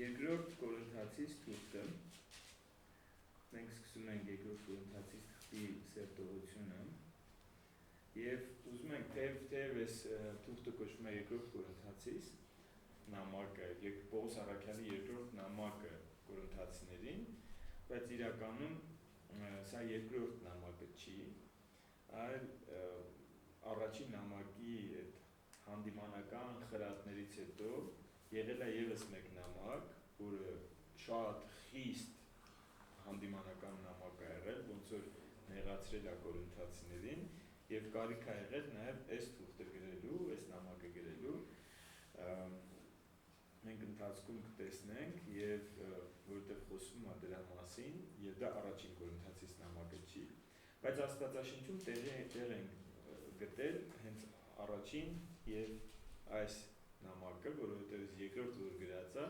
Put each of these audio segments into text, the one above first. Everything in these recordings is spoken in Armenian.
Երկրորդ Կորինթացիս թուղթը մենք սկսում ենք երկրորդ Կորինթացիս թղթի սերտողությունը եւ ուզում ենք թեև այս թուղթը կոչվում է երկրորդ Կորինթացիս նամակը եւ Պողոս առաքյալի երկրորդ նամակը Կորինթացիներին, բայց իրականում սա երկրորդ նամակը չի, այլ առաջին նամակի այդ հանդիմանական խրատներից հետո եղել է եւս մեկ նամակ, որը շատ խիստ հանդիմանական նամակ է եղել, ոնց որ նեղացրել է Կորինթացիներին եւ կարիք է եղել նաեւ այս թուղթը գրելու, այս նամակը գրելու, մենք ընթացքում կտեսնենք եւ որտեղ խոսվում է դրա մասին եւ դա առաջին Կորինթացիս նամակը չի, բայց Աստվածաշնչում տեղ ենք գտել հենց առաջին եւ այս նամակը, որովհետեւ երկրորդ որ գրած է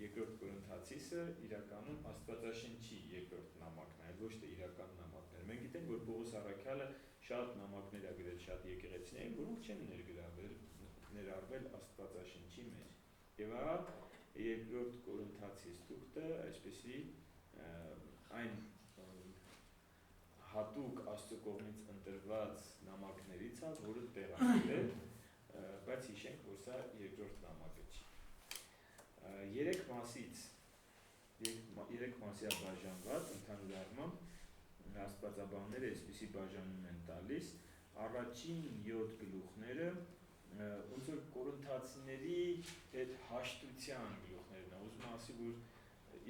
երկրորդ Կորինթացիսը իրականում Աստվածաշնչի երկրորդ նամակն է, ոչ թե իրական նամակներ։ Մենք գիտենք, որ Պողոս առաքյալը շատ նամակներ է գրել շատ եկեղեցիներին, որոնք չեն ներառվել Աստվածաշնչի մեջ։ Եվ ահա երկրորդ Կորինթացիս թուղթը այսպեսի այն հատուկ Աստծո կողմից ընտրված նամակներից է, որը տեղադրել, բայց հիշենք, որ սա երկրորդ նամակը չի։ Երեք մասի է բաժանված, ընդհանուր առմամբ աստվածաբանները այսպիսի բաժանում են տալիս, առաջին 7 գլուխները ոնց որ Կորինթացիների այդ հաշտության գլուխներն է, ուզում ասի, որ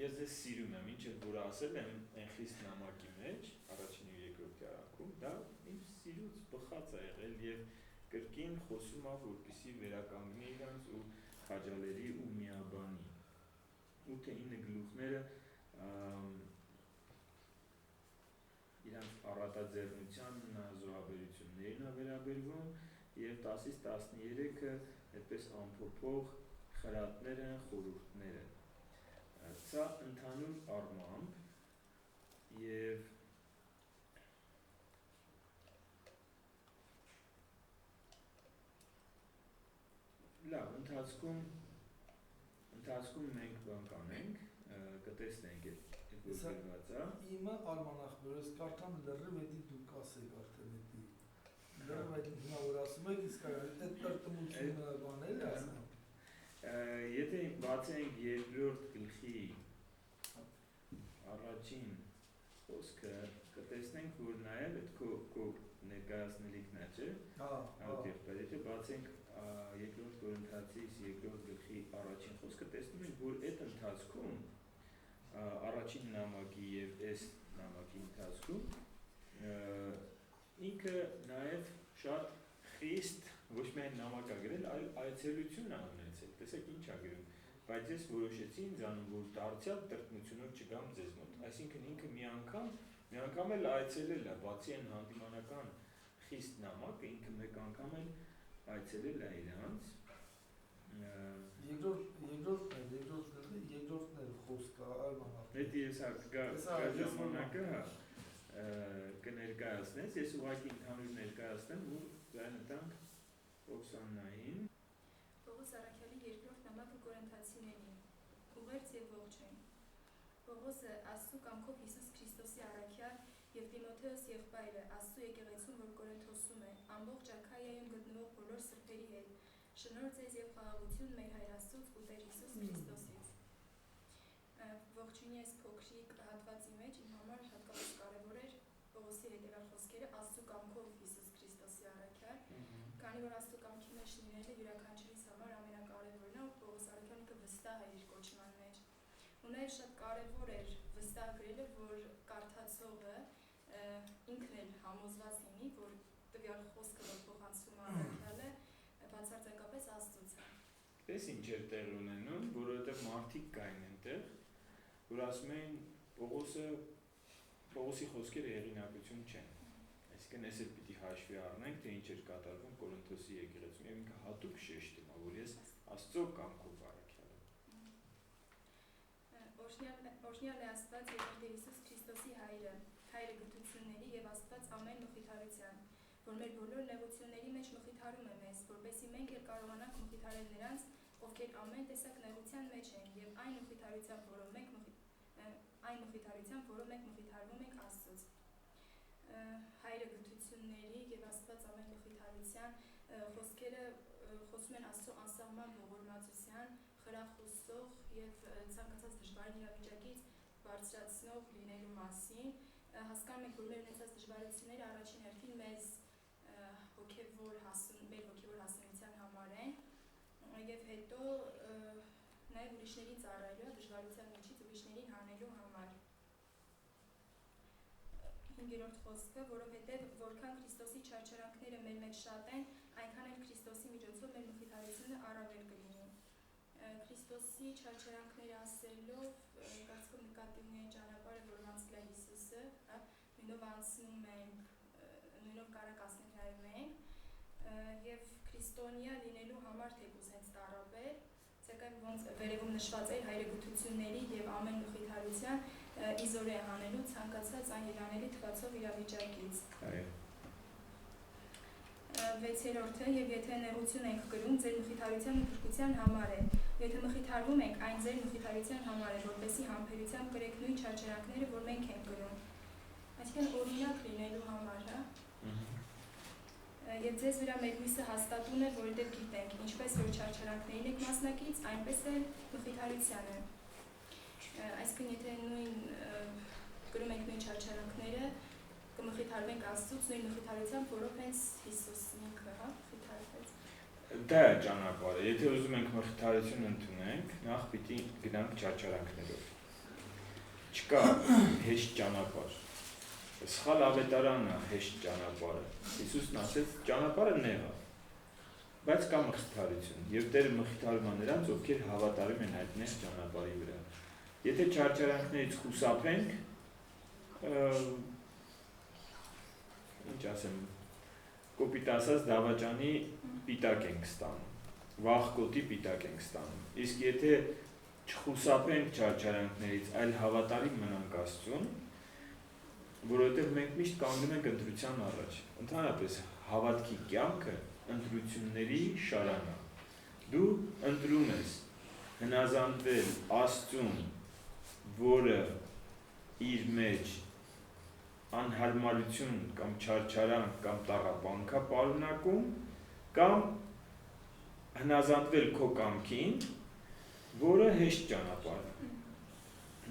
ես ձեզ սիրում եմ, ինչ որ ասել եմ այն խիստ նամակի մեջ, առաջին ու երկրորդի արանքում, դա իմ սիրուց բխած է եղել եւ կրկին խոսում է, որպեսզի վերականգնի իրանց ու քաջալերի ու միաբանի։ 8-9 գլուխները իրանց առատաձեռնության զոհաբերություններին է վերաբերվում եւ 10-ից 13-ը այդպես ամփոփող խրատներ են, խորհուրդներ են։ Սա ընդհանուր առմամբ եւ լավ, ընթացքում մենք բան կանենք, կտեսնենք այդ որ գրված է։ Իմը արմանախ որս կարդամ լրիվ էդի դուք ասեք արդեն էդի։ Լրիվ այդ հիմա որ ասում եք իսկ այդ տրտմությունը բանել է ասում։ Եթե բացենք երկրորդ գլխի առաջին խոսքը, կտեսնենք, որ նաեւ այդ քո ներկայացնելիքն է, չէ՞։ Բայց եթե բացենք երկրորդ Կորինթացիս երկրորդ գլխի առաջին խոսքը, տեսնում ենք, որ այդ ընթացքում առաջին նամակի եւ այս նամակի ընթացքում ինքը նաեւ շատ խիստ ոչ միայն նամակ է գրել, այլ այցելություն է ունեցել։ Տեսեք ինչ է գրում, բայց ես որոշեցի ինձանում, որ դարձյալ տրտմությունով չգամ ձեզ մոտ։ Այսինքն ինքը մի անգամ էլ այցելել է, բացի այն հանդիմանական խիստ նամակը, ինքը մեկ անգամ էլ այցելել է իրանց։ Երկրորդն էլ խոսքը արմանախ։ Դա ես գա ժամանակը կներկայացնես, ես ուղղակի ընդհանուր ներկայացնեմ, որ ձայնը տանք Օքսանային։ Պողոս առաքյալի երկրորդ նամակը Կորինթացիներին, ուղերձ եւ ողջույն։ Պողոսը Աստծո կամքով Հիսուս Քրիստոսի առաքյալ եւ Տիմոթեոս եղբայրը Աստծո եկեղեցուն, որ Կորինթոսում է, ամբողջ Աքայայում գտնվող բոլոր սրբերի հետ, շնորհ ձեզ եւ խաղաղություն մեր Հայր Աստծուց ու Տեր Հիսուս Քրիստոսից։ Ողջույնի այս փոքրիկ հատվածի մեջ իմ համար հատկապես կարևոր էր Պողոսի հետևյալ խոսքերը Աստծո կամքով Հիսուս Քրիստոսի առաքյալ, քանի որ Աստծո կամքի մեջ լինելը յուրաքանչյուրիս համար ամենակարևորն է, ու Պողոս առաքյալը վստահ է իր կոչման մեջ։ Ու նաև շատ կարևոր էր վստահ գրելը, որ կարդացողը ինքն էլ համոզված լինի, որ տվյալ խոսքը, որ փոխանցում է առաքյալը, բացարձակապես Աստծուց է։ Պես ինչ էր տեղ ունենում, որովհետև մարդիկ կային այնտեղ, որ ասում էին Պողոսի խոսքերը հեղինակություն չեն։ Այսինքն ես էլ պիտի հաշվի առնենք, թե ինչ էր կատարվում Կորինթոսի եկեղեցում, եւ ինքը հատուկ շեշտում է, որ ես Աստծո կամքով առաքյալ եմ։ Օրհնյալ է Աստված եւ Տեր Հիսուս Քրիստոսի Հայրը, Հայրը գթությունների եւ Աստված ամեն մխիթարության, որ մեր բոլոր նեղությունների մեջ մխիթարում է մեզ, որպեսզի մենք էլ կարողանանք մխիթարել նրանց, ովքեր ովքեր ամեն տեսակ նեղության մեջ են եւ այն մխիթարությամբ, որով մենք մխիթարվում ենք Աստծուց։ Հայրը գթությունների եւ Աստված ամեն մխիթարության խոսքերը խոսում են Աստծո անսահման ողորմածության, խրախուսող եւ ցանկացած դժվար իրավիճակից բարձրացնող լինելու մասին։ Հասկանում ենք, որ մեր ունեցած դժվարությունները առաջին հերթին մեր հոգեվոր հասունության համար են եւ հետո նաեւ ուրիշներին ծառայելու, դժվարության միջից ուրիշներին հանելու համար։ 5-րդ խոսքը, որովհետև որքան Քրիստոսի չարչարանքները մեր մեջ շատ են, այնքան էլ Քրիստոսի միջոցով մեր մխիթարությունը առավել կլինի։ Քրիստոսի չարչարանքները ասելով, կարծիքով նկատի ունի ճանապարհը, որով անցել է Հիսուսը, նույնով անցնում ենք, նույնով կարակացնենք մենք, եւ քրիստոնյա լինելու համար թեկուզ հենց տարաբեր, սակայն ոնց վերևում նշված է հայրեգութությունների եւ ամեն մխիթարության իզորե հանելու ցանկացած անելանելի թվացող իրավիճակից։ 6-րդը, եւ եթե նեղություն ենք կրում, ձեր մխիթարության ու փրկության համար է։ Եթե մխիթարվում ենք, այն ձեր մխիթարության համար է, որպեսզի համբերությամբ կրեք նույն չարչարանքները, որ մենք ենք կրում։ Այսինքն օրինակ լինելու համար, հա։ Եվ ձեզ վրա մեր հույսը հաստատուն է, որովհետև գիտենք, ինչպես որ չարչարանքներին եք մասնակից, այնպես էլ մխիթարությանը։ Այսինքն եթե նույն կրում ենք նույն չարչարանքները, կմխիթարվենք Աստծուց նույն մխիթարությամբ, որով հենց Հիսուսն ինքը, հա, մխիթարվեց։ Դա է ճանապարհը։ Եթե ուզում ենք մխիթարություն ընդունենք, նախ պիտի գնանք չարչարանքներով։ Չկա հեշտ ճանապարհ։ Սխալ ավետարանն է հեշտ ճանապարհը։ Հիսուսն ասեց, ճանապարհը նեղ է, բայց կա մխիթարություն, եւ Տերը մխիթարում է նրանց, ովքեր հավատարիմ են այդ նեղ ճանապարհի վրա։ Եթե չարչարանքներից խուսափենք, ինչ ասեմ, կոպիտ ասած դավաճանի պիտակ ենք ստանում, վախկոտի պիտակ ենք ստանում։ Իսկ եթե չխուսափենք չարչարանքներից, այլ հավատարիմ մնանք Աստծուն, որովհետև մենք միշտ կանգնում ենք ընտրության առաջ։ Ընդհանրապես հավատքի կյանքը ընտրությունների շարան է։ Դու ընտրում ես հնազանդվել Աստծուն, որը իր մեջ անհարմարություն կամ չարչարանք կամ տառապանք է պարունակում, կամ հնազանդվել քո կամքին, որը հեշտ ճանապարհ է։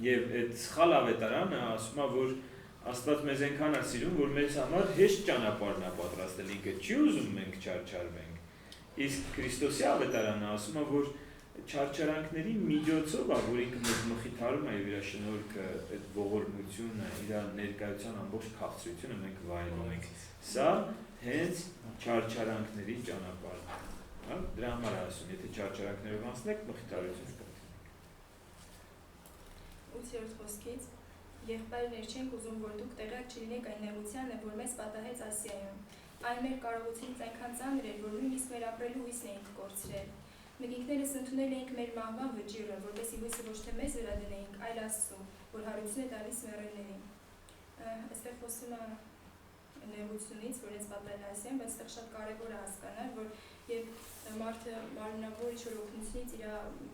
Եվ այդ սխալ ավետարանը ասում է, որ Աստված մեզ այնքան է սիրում, որ մեզ համար հեշտ ճանապարհն է պատրաստել, ինքը չի ուզում մենք չարչարվենք։ Իսկ Քրիստոսի ավետարանը ասում է, որ չարչարանքների միջոցով է, որ ինքը մեզ մխիթարում է եւ իր շնորհքը, այդ ողորմությունը, իր ներկայության ամբողջ քաղցրությունը մենք վայելում ենք։ Սա հենց չարչարանքների ճանապարհն է։ Հա, դրա համար է ասում, եթե չարչարանքներով անցնեք, մխիթարություն կգտնեք։ 8-րդ խոսքից Եղբայրներ չենք ուզում, որ դուք տեղյակ չլինեք այն նեղությանը, որ մեզ պատահեց Ասիայում։ Այն մեր կարողությունից այնքան ծանր էր, որ նույնիսկ մեր ապրելու հույսն էինք կորցրել։ Մեկինքներս ընդունել էինք մեր մահվան վճիռը, որպեսզի հույսը ոչ թե մեզ վրա դնեինք, այլ Աստծու, որ հարություն է տալիս մեռելներին։ Այստեղ խոսում է նեղությունից, որ հենց պատահել Ասիայում, բայց այստեղ շատ կարևոր է հասկանալ, որ եւ մարդը մարմնավոր ինչ-որ օգնությունից իր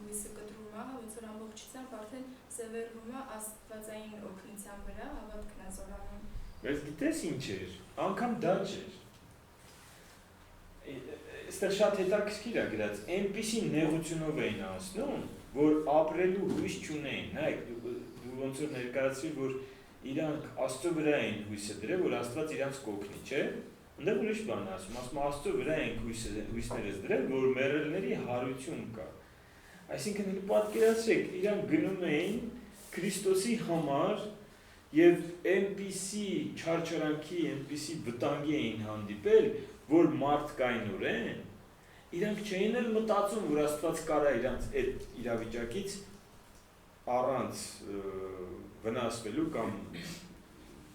հույսը կտրում է, ոնց որ ամբողջությամբ արդեն սևեռվում է աստվածային օգնության վրա, հավատքն է զորանում։ Բայց գիտես ինչ էր, անգամ դա չէր։ Այստեղ շատ հետաքրքիր է գրած, այնպիսի նեղությունով էին անցնում, որ ապրելու հույս չունեին։ Նայեք, դու ոնց որ ներկայացրի, որ իրանք Աստծո վրա էին հույսը դրել, որ Աստված իրանց կօգնի, չէ՞։ Այնտեղ ուրիշ բան ասում, Աստծո վրա ենք հույսներս դրել, որ մեռելների հարություն կա։ Այսինքն պատկերացրեք, իրանք գնում էին Քրիստոսի համար եւ այնպիսի չարչարանքի, այնպիսի վտանգի էին հանդիպել, որ մարդկայնորեն իրանք չէին էլ մտածում, որ Աստված կարա իրանց այդ իրավիճակից առանց վնասվելու կամ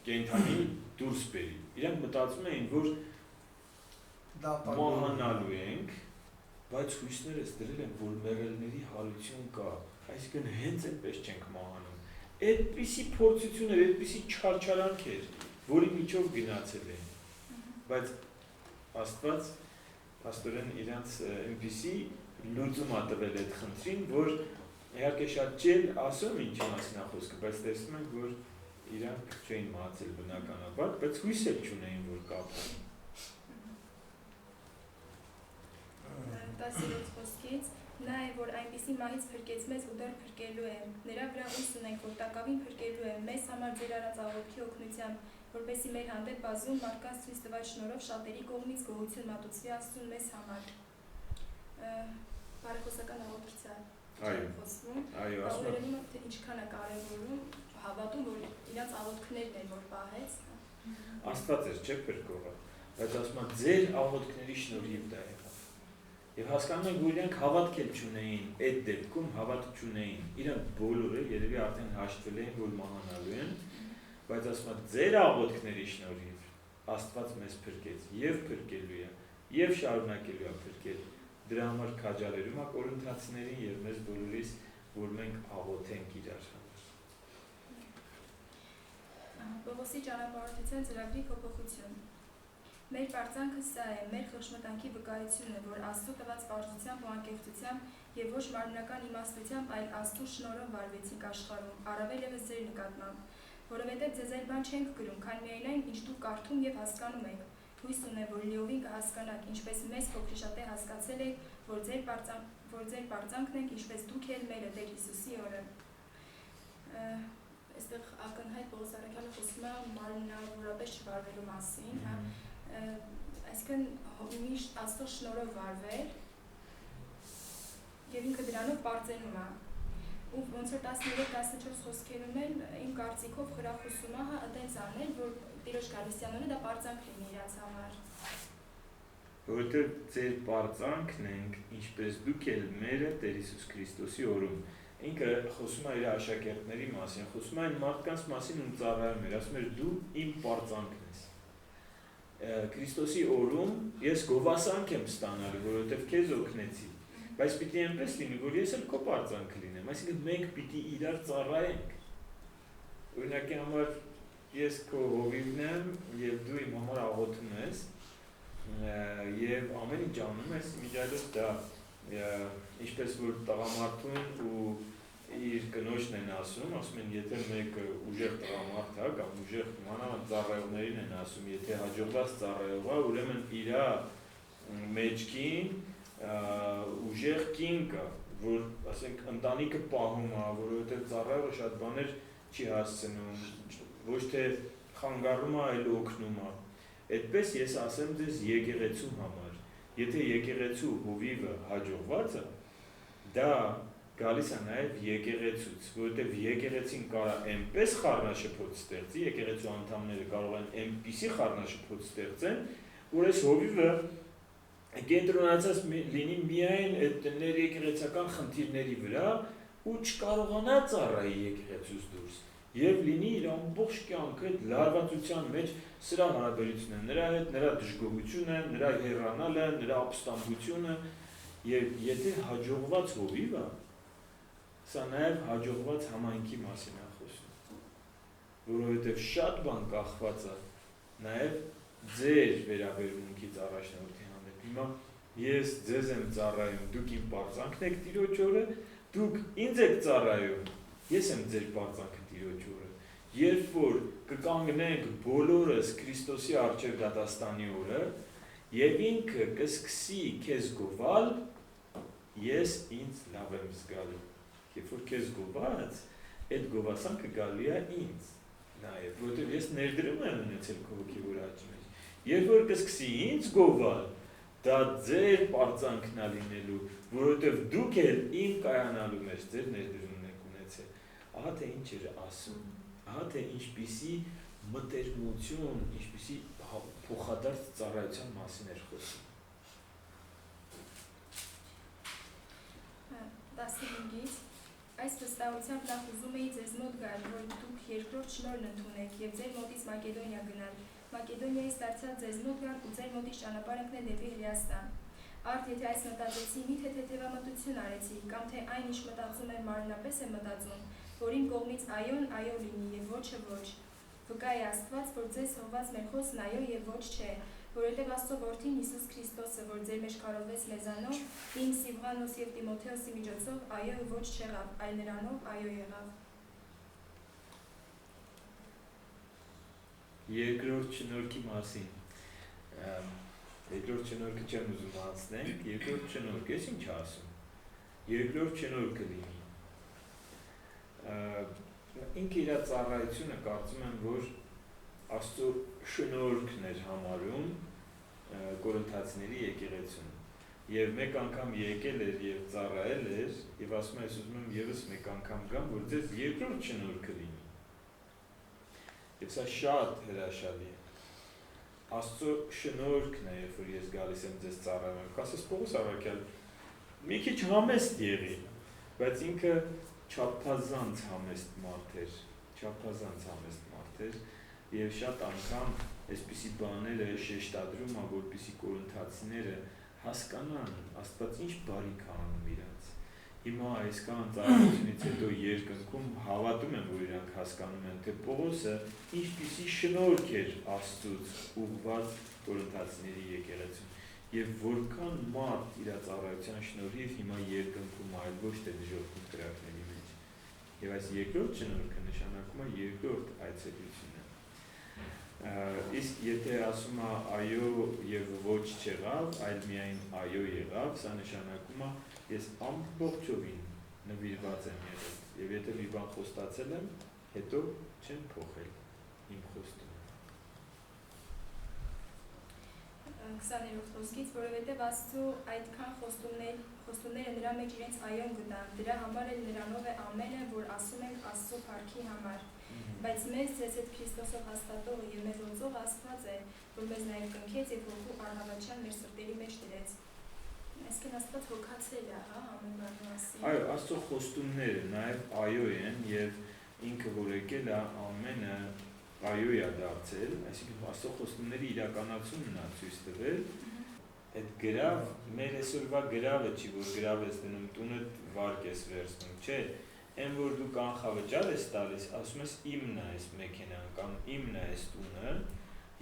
կենդանի դուրս բերի։ Իրանք մտածում էին, որ մահանալու ենք, բայց հույսներս դրել են, որ մեռելների հարություն կա, այսինքն հենց այնպես չենք մահանում։ Այդպիսի փորձություն էր, այդպիսի չարչարանք էր, որի միջով գնացել էին։ Բայց Աստված փաստորեն իրանց այնպիսի լուծում ա տվել այդ խնդրին, որ իհարկե շատ չէր ասում ինչի մասին ա խոսքը, բայց տեսնում ենք, որ իրանք չէին մահացել բնականաբար, բայց հույս էլ չունեին, որ կապը։ 10-րդ խոսքից նա է, որ այնպիսի մահից փրկեց մեզ ու դեռ փրկելու է։ Նրա վրա հույս ունենք, որ տակավին փրկելու է մեզ համար ձեր արած աղոթքի օգնությամբ, որպեսզի մեր հանդեպ բազում մարդկանց ցույց տված շնորհով շատերի կողմից գոհություն մատուցվի Աստծուն մեզ համար։ Բարեխոսական աղոթքից է խոսվում։ Այո, ասում եմ, թե ինչքան է կարևորում հավատում, որ իրաց աղոթքներն են, որ պահեց։ Աստված էր, չէ՞ փրկողը, բայց ասում եմ, ձեր աղոթքների շնորհիվ դա եղավ։ Եվ հասկանում ենք, որ իրանք հավատք էլ չունեին, այդ դեպքում հավատք չունեին։ Իրանք բոլորը երևի արդեն հաշտվել էին, որ մահանալու են, բայց ասում եմ, ձեր աղոթքների շնորհիվ Աստված մեզ փրկեց եւ փրկելու է, եւ շարունակելու է փրկել։ Դրա համար քաջալերում ա Կորինթացիներին եւ մեզ բոլորիս, որ մենք աղոթենք իրար համար։ Պողոսի ճանապարհորդության ծրագրի փոփոխություն։ Մեր պարծանքը սա է, մեր խղճմտանքի վկայությունը, որ Աստծո տված պարզությամբ ու անկեղծությամբ եւ ոչ մարմնական իմաստությամբ, այլ Աստծո շնորհով վարվեցինք աշխարհում, առավել եւս ձեր նկատմամբ, որովհետեւ ձեզ այլ բան չենք գրում, քան միայն այն, ինչ դուք կարդում եւ հասկանում եք։ Հույս ունեմ, որ լիովին կհասկանաք, ինչպես մեզ փոքրիշատե հասկացել եք, որ ձեր պարծանքն ենք, ինչպես դուք էլ մերը Տեր Հիսուսի օրը։ Այստեղ ակնհայտ Պողոս առաքյալը խոսում է մարմնավորապես չվարվելու մասին, հա։ Այսինքն միշտ Աստծո շնորհով վարվել եւ ինքը դրանով պարծենում է։ Ու ոնց որ 13-14 խոսքերում էլ իմ կարծիքով խրախուսում է, հա, այդպես անել, որ Տիրոջ Գալստյանները դա պարծանք լինի իրաց համար։ Որովհետև ձեր պարծանքն ենք, ինչպես դուք էլ մերը Տեր Հիսուս Քրիստոսի օրում։ Ինքը խոսում է իր աշակերտների մասին, խոսում է այն մարդկանց մասին, ում ծառայում էր, ասում էր դու իմ պարծանքն ես։ Քրիստոսի օրում ես գովասանք եմ ստանալու, որովհետև քեզ օգնեցի, բայց պիտի այնպես լինի, որ ես էլ քո պարծանքը լինեմ, այսինքն մենք պիտի իրար ծառայենք։ Օրինակի համար ես քո հովիվն եմ եւ դու իմ համար աղոթում ես եւ ամեն ինչ անում ես միջայլոց դա ինչպես որ տղամարդուն ու իր կնոջն են ասում են եթե մեկը ուժեղ տղամարդ է կամ ուժեղ մանավանդ ծառայողներին են ասում եթե հաջողված ծառայող է ուրեմն իր մեջքին ուժեղ կին կա որ ասենք ընտանիքը պահում է որովհետեւ ծառայողը շատ բաներ չի հասցնում ոչ թե խանգարում է այլ օգնում է այդպես ես ասեմ ձեզ եկեղեցու համար եթե եկեղեցու հովիվը հաջողված է դա գալիս է նաև եկեղեցուց, որովհետև եկեղեցին կարա այնպես խառնաշփոթ ստեղծի, եկեղեցու անդամները կարող են այնպիսի խառնաշփոթ ստեղծեն, որ այս հովիվը կենտրոնացած լինի միայն այդ ներեկեղեցական խնդիրների վրա ու չկարողանա ծառայի եկեղեցուց դուրս եւ լինի իր ամբողջ կյանքը լարվածության մեջ սրա հարաբերությունը նրա հետ, նրա դժգոհությունը, նրա հեռանալը, նրա ապստամբությունը եւ եթե հաջողված հովիվ է սա նաև հաջողված համայնքի մասին է խոսում, որովհետև շատ բան կախված է նաև ձեր վերաբերմունքից առաջնորդի հանդեպ։ Հիմա ես ձեզ եմ ծառայում, դուք իմ պարծանքն եք Տիրոջ օրը, դուք ինձ եք ծառայում, ես եմ ձեր պարծանքը Տիրոջ օրը։ Երբ որ կկանգնենք բոլորս Քրիստոսի առջև դատաստանի օրը, եւ ինքը կսկսի քեզ գովալ, ես ինձ լավ եմ զգալու։ Երբ որ քեզ գոված, այդ գովասանքը գալի է ինձ նաև, որովհետև ես ներդրում եմ ունեցել քո հոգևոր աճի մեջ։ Երբ որ կսկսի ինձ գովալ, դա ձեր պարծանքն է լինելու, որովհետև դուք էլ իմ կայանալու մեջ ձեր ներդրումն եք ունեցել։ Ահա թե ինչ էր ասում, ահա թե ինչպիսի մտերմություն, ինչպիսի փոխադարձ ծառայության մասին էր խոսում։ 15-ից Այս վստահությամբ նախ ուզում էի ձեզ մոտ գալ, որ դուք երկրորդ շնորհն ընդունեք եւ ձեր մոտից Մակեդոնիա գնալ։ Մակեդոնիայից դարձյալ ձեզ մոտ գալ ու ձեր մոտից ճանապարհ ընկնել դեպի Հրեաստան։ Արդ եթե այս մտածեցի, միթե թեթևամտություն արեցի, կամ թե այն ինչ մտածում եմ մարմնապես եմ մտածում, որ իմ կողմից այոն այո լինի եւ ոչը ոչ։ Վկա է Աստված, որ ձեզ հողված մեր խոսքն այո եւ ոչ չէ, որովհետև Աստծո որդին Հիսուս Քրիստոսը, որ ձեր մեջ կարողվեց մեզանով, իմ Սիվղանոս և Տիմոթեոսի միջոցով այո ոչ չեղավ, այլ նրանով այո եղավ։ Երկրորդ շնորհքի մասին։ Երկրորդ շնորհքը չեմ ուզում անցնենք, երկրորդ շնորհքը ես ինչ ասում։ Երկրորդ շնորհքը լինի։ Ինքը իր ծառայությունը կարծում եմ, որ Աստծո շնորհքն էր համարում Կորինթացիների եկեղեցուն։ Եվ մեկ անգամ եկել էր եւ ծառայել էր, եւ ասում եմ, ես ուզում եմ եւս մեկ անգամ գամ, որ ձեզ երկրորդ շնորհքը լինի։ Եվ սա շատ հրաշալի է։ Աստծո շնորհքն է, երբ որ ես գալիս եմ ձեզ ծառայում, կասես Պողոս Ավակյալ, մի քիչ համեստ եղի, բայց ինքը չափազանց համեստ մարդ էր, եւ շատ անգամ այսպիսի բաները շեշտադրում ա, որպեսզի կորինթացիները հասկանան Աստված ինչ բարիք ա անում իրանց։ Հիմա այսքան ծառայությունից հետո երկնքում հավատում եմ, որ իրանք հասկանում են, թե Պողոսը ինչպիսի շնորհք էր Աստծուց ուղղված կորինթացիների եկեղեցուն, եւ որքան մարդ իր ծառայության շնորհիվ հիմա երկնքում այլ ոչ թե դժոխքում կրակների մեջ։ Եվ այս երկրորդ շնորհքը նշանակում է երկրորդ այցելությունը։ Իսկ եթե ասում է այո եւ ոչ չեղավ, այլ միայն այո եղավ, սա նշանակում է ես ամբողջովին նվիրված եմ եղել։ Եվ եթե մի բան խոստացել եմ, հետո չեմ փոխել իմ խոստումը։ 20-րդ խոսքից, որովհետև Աստծո այդքան խոստումները նրա մեջ իրենց այոն գտան, դրա համար էլ նրանով է ամենը, որ ասում ենք Աստծո փառքի համար։ Բայց մեզ ձեզ հետ Քրիստոսով հաստատողը եւ մեզ ոնցող Աստված է, որ մեզ նաև կնքեց եւ հոգու առավատյան մեր սրտերի մեջ դրեց։ Այսինքն Աստված հոգացել է, հա, ամեն բանի մասին։ Այո, Աստծո խոստումները նաև այո են եւ ինքը որ եկել է ամենը այո է դարձել, այսինքն Աստծո խոստումների իրականացումն է ցույց տվել։ Այդ գրավ, մեր այսօրվա գրավը չի, որ գրավ ես դնում տունդ վարկ ես վերցնում, չէ։ Այն որ դու կանխավճար ես տալիս, ասում ես իմն է այս մեքենան կամ իմն է այս տունը,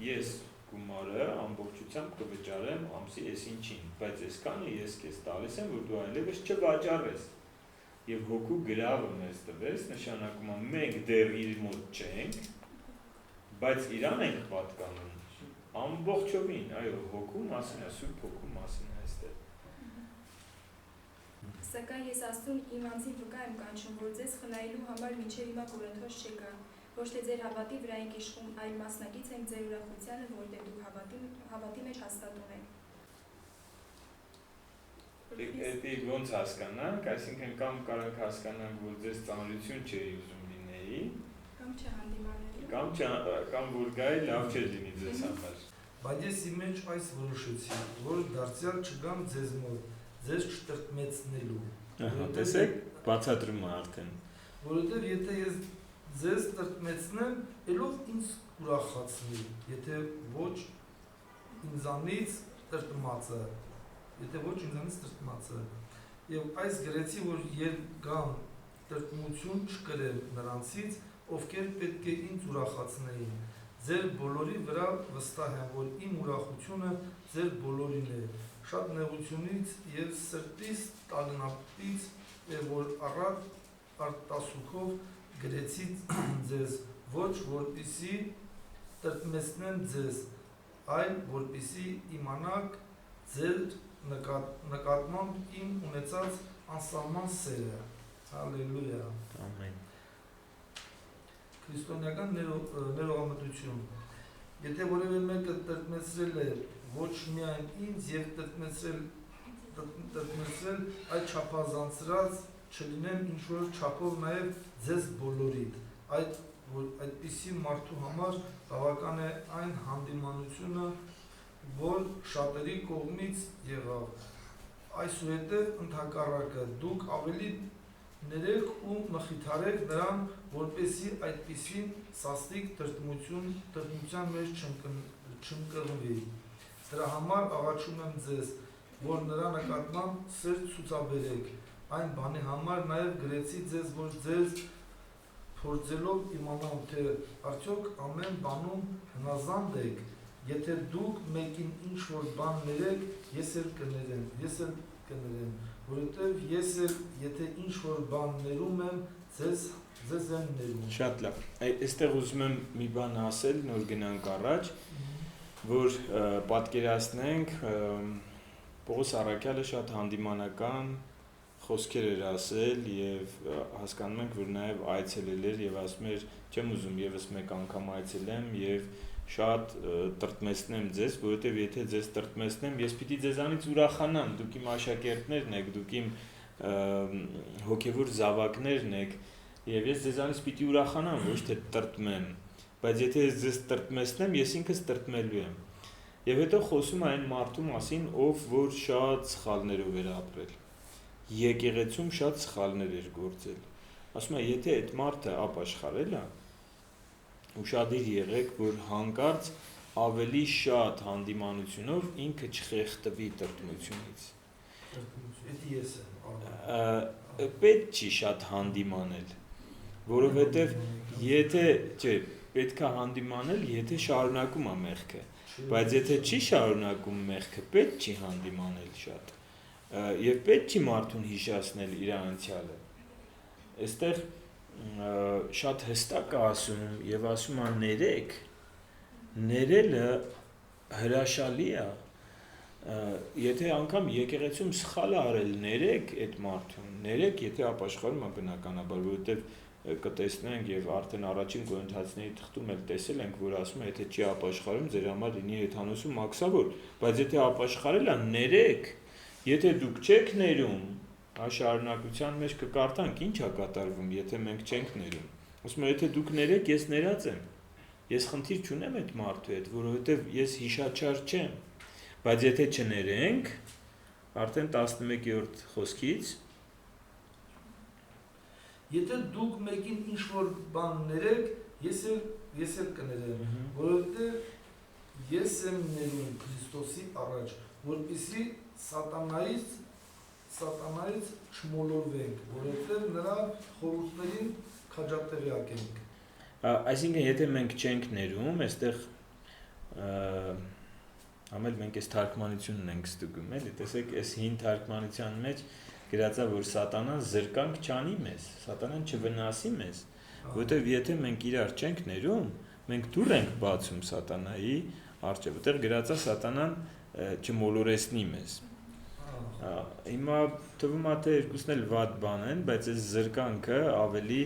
ես գումարը ամբողջությամբ կվճարեմ ամսի այս ինչին, բայց այսքանը ես քեզ տալիս եմ, որ դու այլևս չվաճառես։ Եվ հոգու գրավը մեզ տվեց, նշանակում է մենք դեռ իր մոտ չենք, բայց իրան ենք պատկանում ամբողջովին, այո, հոգու մասին է, Սուրբ Հոգու մասին է այստեղ։ Սակայն ես Աստծուն իմ անձին վկա եմ կանչում, որ ձեզ խնայելու համար մինչև հիմա Կորինթոս չեկա, ոչ թե ձեր հավատի վրա ենք իշխում, այլ մասնակից ենք ձեր ուրախությանը, որտեղ դուք հավատի մեջ հաստատում եք։ Դա ոնց հասկանանք, այսինքն կամ կարող հասկանանք, որ ձեզ ծանրություն չէ ուզում լինեի, կամ չհանդիմանելու, կամ որ գայի լավ չէ լինի ձեզ համար։ Բայց ես իմ մեջ այս որոշեցի, որ դարձյալ չգամ ձեզ մոտ, ձեզ չտրտմեցնելու։ Տեսեք, բացատրում է արդեն։ Որովհետև եթե ես ձեզ տրտմեցնեմ, ելով ինձ ուրախացնի, եթե ոչ ինձանից տրտմածը, Եվ այս գրեցի, որ երբ գամ տրտմություն չկրեմ նրանցից, ովքեր պետք է ինձ ուրախացնեին։ Ձեր բոլորի վրա վստահ եմ, որ իմ ուրախությունը ձեր բոլորին է, շատ նեղությունից և սրտիս տագնապից, որ առատ արտասուքով գրեցի ձեզ, ոչ որպիսի տրտմեցնեմ ձեզ, այլ որպիսի իմանաք ձեր նկատմամբ իմ ունեցած անսահման սերը։ Հալելույա։ Ամեն։ Քրիստոնեական ներողամտություն։ Եթե որևէ մեկը տրտմեցրել է ոչ միայն ինձ և տրտմեցրել այդ չափազանցրած չլինեմ ինչ-որ չափով նաև ձեզ բոլորիդ։ Այդպիսի մարդու համար բավական է այն հանդիմանությունը, որ շատերի կողմից եղավ։ Այսուհետև ընդհակառակը դուք ավելի ներեք ու մխիթարեք նրան, որպեսզի այդպիսին սաստիկ տրտմության մեջ չընկղմվի։ Դրա համար աղաչում եմ ձեզ, որ նրա նկատմամբ սեր ցուցաբերեք։ Այն բանի համար նաև գրեցի ձեզ, որ ձեզ փորձելով իմանամ, թե արդյոք ամեն բանում հնազանդ եք, եթե դուք մեկին ինչ-որ բան ներեք, ես էլ կներեմ, որովհետև ես էլ եթե ինչ-որ բան ներում եմ, ձեզ եմ ներում։ Շատ լավ։ Այստեղ ուզում եմ մի բան ասել, նոր գնանք առաջ, որ պատկերացնենք Պողոս Առաքյալը շատ հանդիմանական խոսքեր էր ասել եւ հասկանում ենք, որ նաեւ այցելել էր եւ ասում էր, չեմ ուզում եւս մեկ անգամ այցելեմ եւ շատ տրտմեցնեմ ձեզ, որովհետեւ եթե ձեզ տրտմեցնեմ, ես պիտի ձեզանից ուրախանամ, դուք իմ աշակերտներն եք, դուք իմ հոգեվոր զավակներն եք եւ ես ձեզանից պիտի ուրախանամ, ոչ թե տրտմեմ, բայց եթե ես ձեզ տրտմեցնեմ, ես ինքս տրտմելու եմ։ Եվ հետո խոսում այն մարդու մասին, ով որ շատ սխալներով էր ապրել։ Եկեղեցում շատ սխալներ էր գործել։ Ասում է, եթե այդ մարդը ապաշխարել է, ուշադիր եղեք, որ հանկարծ ավելի շատ հանդիմանությունով ինքը չխեղդվի տրտմությունից։ Դա ես եմ։ Պետք չի շատ հանդիմանել, որովհետև եթե, չէ, պետք է հանդիմանել, եթե շարունակում է մեղքը, բայց եթե չի շարունակում մեղքը, պետք չի հանդիմանել շատ։ Եվ պետք չի մարդուն հիշացնել իր անցյալը։ Այստեղ շատ հստակ է ասում եւ ասում է ներեք, ներելը հրաշալի է։ Եթե անգամ եկեղեցում սխալ արել, ներեք այդ մարդուն, ներեք, եթե ապաշխարում է բնականաբար, որովհետեւ կտեսնենք եւ արդեն առաջին Կորինթացիների թղթում էլ տեսել ենք, որ ասում է, եթե չի ապաշխարում, ձեր համար լինի հեթանոսում մաքսավոր, բայց եթե ապաշխարել է, ներեք։ Եթե դուք չեք ներում, շարունակության մեջ կկարդանք, ինչ է կատարվում, եթե մենք չենք ներում։ Ասում եմ, եթե դուք ներեք, ես ներած եմ։ Ես խնդիր չունեմ այդ մարդու հետ, որովհետև ես հիշաչար չեմ։ Բայց եթե չներենք, արդեն 11-րդ խոսքից, եթե դուք մեկին ինչ-որ բան ներեք, ես էլ կներեմ, որովհետև ես եմ ներում Քրիստոսի առաջ, որպեսզի սատանայից չմոլորվենք, որովհետև նրա խորհուրդներին քաջատեղյակ ենք։ Այսինքն, եթե մենք չենք ներում, այստեղ ամել մենք այս թարգմանությունն ենք ստուգում, էլի, տեսեք, այս հին թարգմանության մեջ գրած է, որ սատանան զրկանք չանի մեզ, սատանան չվնասի մեզ, որովհետև եթե մենք իրար չենք ներում, մենք դուռ ենք բացում սատանայի առջև, որտեղ գրած է սատանան չմոլորեսնի մեզ։ Հիմա թվում է թե երկուսն էլ վատ բան են, բայց այս զրկանքը ավելի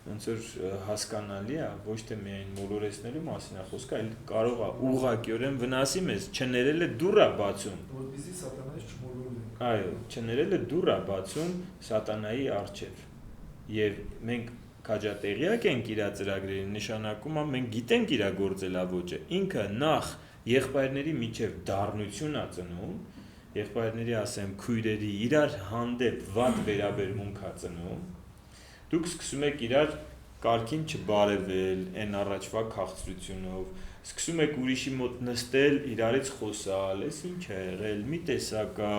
ոնց որ հասկանալի է, ոչ թե միայն մոլորեսնելու մասին է խոսքը, այլ կարող է ուղղակիորեն վնասի մեզ, չներելը դուռ է բացում, որպեսզի սատանայից չմոլորվենք։ Այո, չներելը դուռ է բացում սատանայի առջև։ Եվ մենք քաջատեղյակ ենք իր ծրագրերին, նշանակում է մենք գիտենք իր գործելավոճը։ Ինքը նախ եղբայրների միջև դառնություն է ծնում, եղբայրների ասեմ քույրերի իրար հանդեպ վատ վերաբերմունք է ծնում։ Դուք սկսում եք իրար կարգին չբարևել, այն առաջվա քաղցրությունով, սկսում եք ուրիշի մոտ նստել, իրարից խոսալ, էս ինչ է եղել, մի տեսակ է,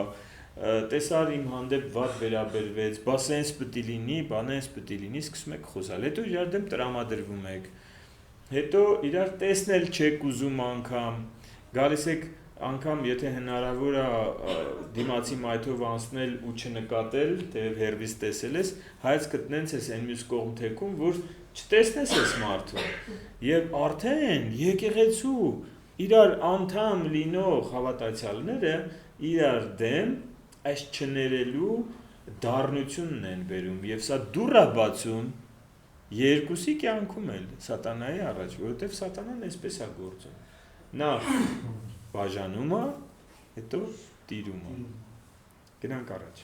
տեսար իմ հանդեպ վատ վերաբերվեց, բա սենց պետք է լինի, բանենց պետք է լինի, սկսում եք խոսալ, հետո իրար դեմ տրամադրվում եք, հետո իրար տեսնել չեք ուզում անգամ, գալիս եք անգամ եթե հնարավոր է դիմացի մայթով անցնել ու չնկատել, թեև հեռվից տեսել ես, հայց գտնենց ես այն մյուս կողմ թեքում, որ չտեսնես ես մարդուն։ Եվ արդեն եկեղեցու իրար անդամ լինող հավատացյալները իրար դեմ այս չներելու դառնությունն են բերում եւ սա դուռ է բացում երկուսի կյանքում էլ սատանայի առաջ, որովհետեւ սատանան այսպես է գործում։ Նախ բաժանումը, հետո տիրումը։ Գնանք առաջ։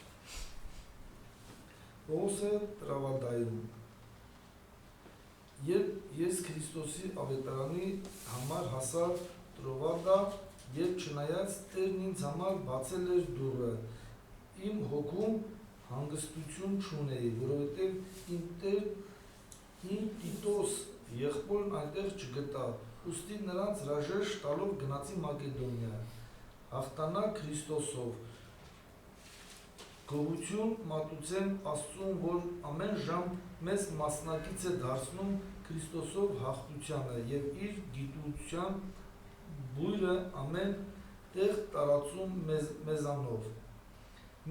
Պողոսը տրավադայում։ Երբ ես Քրիստոսի ավետարանի համար հասա Տրովադա, երբ չնայած Տերն ինձ համար բացել էր դուռը, իմ հոգում հանգստություն չունեի, որովհետև իմ Տիտոս եղբորն այնտեղ չգտա, ուստի նրանց հրաժեշտ տալով գնացի Մակեդոնիա, հաղթանակ Քրիստոսով, գոհություն մատուցեմ Աստծուն, որ ամեն ժամ մեզ մասնակից է դարձնում Քրիստոսով հաղթությանը և իր գիտության բույրը ամեն տեղ տարածում մեզանով։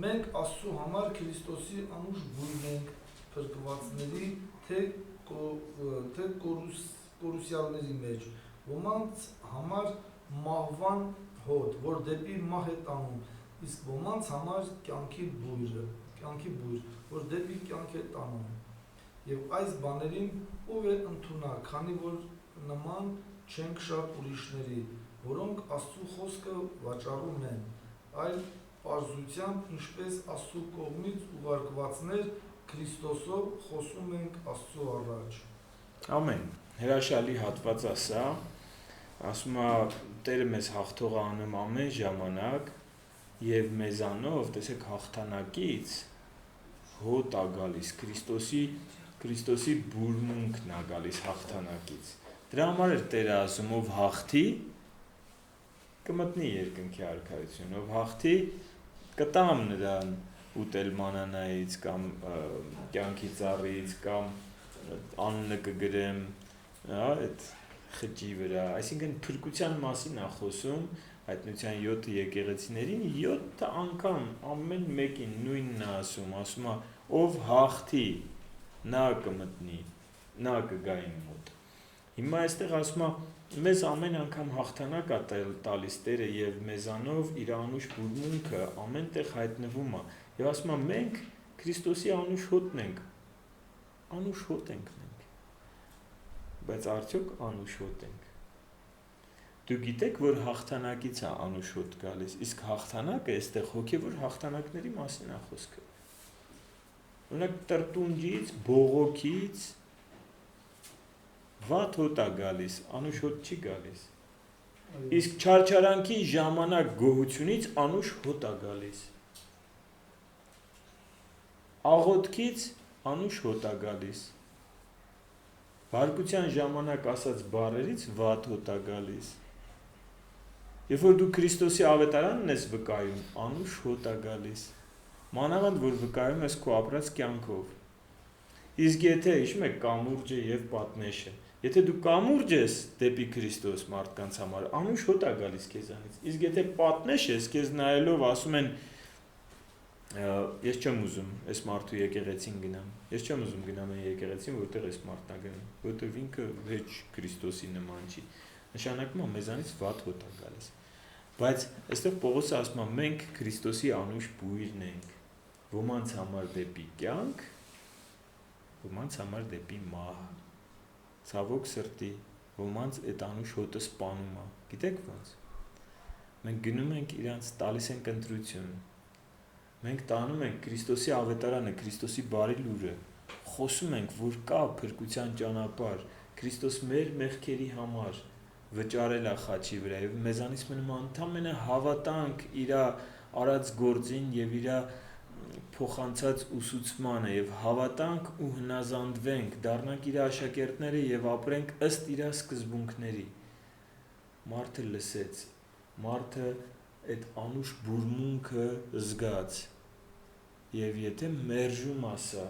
Մենք Աստծու համար Քրիստոսի անուշ բույրն ենք փրկվածների, թե կորուսյալների մեջ, ոմանց համար մահվան հոտ, որ դեպի մահ է տանում, իսկ ոմանց համար կյանքի բույր, որ դեպի կյանք է տանում։ Եվ այս բաներին ով է ընդունակ, քանի որ նման չենք շատ ուրիշների, որոնք Աստծու խոսքը վաճառում են, այլ պարզությամբ, ինչպես Աստծու կողմից ուղարկվածներ Քրիստոսով խոսում ենք Աստծու առաջ։ Ամեն, հրաշալի հատված է սա, ասում է Տերը մեզ հաղթող անում ամեն ժամանակ եւ մեզանով, տեսեք, հաղթանակից հոտ է գալիս, Քրիստոսի բուրմունքն է գալիս հաղթանակից։ Դրա համար էր Տերը ասում, ով հաղթի, կմտնի երկնքի արքայություն, ով հաղթի, կտամ նրան ուտել մանանայից կամ կյանքի ծառից կամ անունը կգրեմ այդ խճի վրա, այսինքն փրկության մասին է խոսում, հայտնության 7 եկեղեցիներին 7 անգամ ամեն մեկին նույնն է ասում է ով հաղթի նա կմտնի, նա կգա իմ մոտ։ Հիմա այստեղ ասում է մեզ ամեն անգամ հաղթանակ է տալիս Տերը եւ մեզանով իր անուշ բուրմունքը ամենտեղ հայտնվում է։ Եվ ասում է մենք Քրիստոսի անուշ հոտն ենք։ Անուշ հոտ ենք մենք։ Բայց արդյոք անուշ հոտ ենք։ Դու գիտեք, որ հաղթանակից է անուշ հոտ գալիս, իսկ հաղթանակը այստեղ հոգևոր հաղթանակների մասին է խոսքը։ Օրինակ տրտունջից, բողոքից վատ հոտ է գալիս, անուշ հոտ չի գալիս։ Իսկ չարչարանքի ժամանակ գոհությունից անուշ հոտ է գալիս։ Աղոթքից անուշ հոտ է գալիս։ Բարկության ժամանակ ասած բառերից վատ հոտ է գալիս։ Երբ որ դու Քրիստոսի ավետարանն ես վկայում, անուշ հոտ է գալիս։ Մանավանդ որ վկայում ես քո ապրած կյանքով։ Իսկ եթե հիշում եք կամուրջը եւ պատնեշը, եթե դու կամուրջ ես դեպի Քրիստոս մարդկանց համար, անուշ հոտ է գալիս քեզանից։ Իսկ եթե պատնեշ ես, քեզ նայելով ասում են ես չեմ ուզում այս մարդու եկեղեցին գնամ։ Ես չեմ ուզում գնամ այն եկեղեցին, որտեղ այս մարդն է գնում, որտեղ ինքը հեչ Քրիստոսի նման չի։ Նշանակում է մեզանից վատ հոտ է գալիս։ Բայց այստեղ Պողոսը ասում է մենք Քրիստոսի անուշ բույրն ենք, ոմանց համար դեպի կյանք, ոմանց համար դեպի մահ։ Ցավոք սրտի, ոմանց այդ անուշ հոտը սպանում է։ Գիտեք ոնց։ Մենք գնում ենք իրանց տալիս ենք ընտրություն։ Մենք տանում ենք Քրիստոսի ավետարանը, Քրիստոսի բարի լուրը, խոսում ենք, որ կա փրկության ճանապարհ, Քրիստոս մեր մեղքերի համար վճարել է խաչի վրա եւ մեզանից մնում է ընդամենը հավատանք իր արած գործին եւ իր փոխանցած ուսուցմանը եւ հավատանք ու հնազանդվենք, դառնանք իր աշակերտները եւ ապրենք ըստ իր սկզբունքների։ Մարդը լսեց, մարդը այդ անուշ բուրմունքը զգաց եւ եթե մերժում ասա,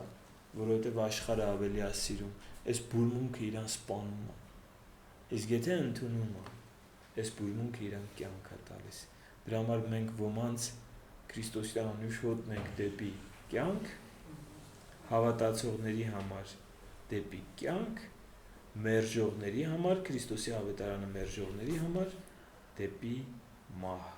որովհետեւ աշխարհը ավելի է սիրում, այս բուրմունքը իրան սպանում է։ Իսկ եթե ընդունում է, այս բուրմունքը իրան կյանք է տալիս։ Դրա համար մենք ոմանց Քրիստոսի անուշ հոտն ենք դեպի կյանք, հավատացողների համար դեպի կյանք, մերժողների համար, Քրիստոսի ավետարանը մերժողների համար դեպի մահ։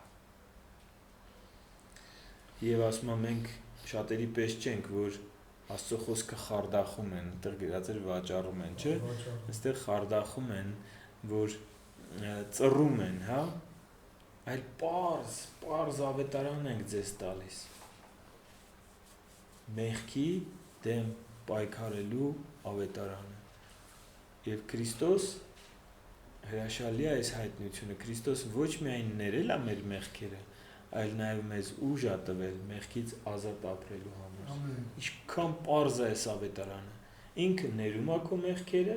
Եվ ասում եմ մենք շատերի պես չենք, որ Աստծո խոսքը խարդախում են, այդտեղ գրած էր վաճառում են, չէ՞։ Այստեղ խարդախում են, որ ծռում են, հա, այլ պարզ ավետարան ենք ձեզ տալիս։ Մեղքի դեմ պայքարելու ավետարանը։ Եվ Քրիստոս հրաշալի է այս հայտնությունը, Քրիստոս ոչ միայն ներել է մեր մեղքերը, այլ նաև մեզ ուժ է տվել մեղքից ազատ ապրելու համար։ Ինչքան պարզ է այս ավետարանը։ Ինքը ներում է քո մեղքերը,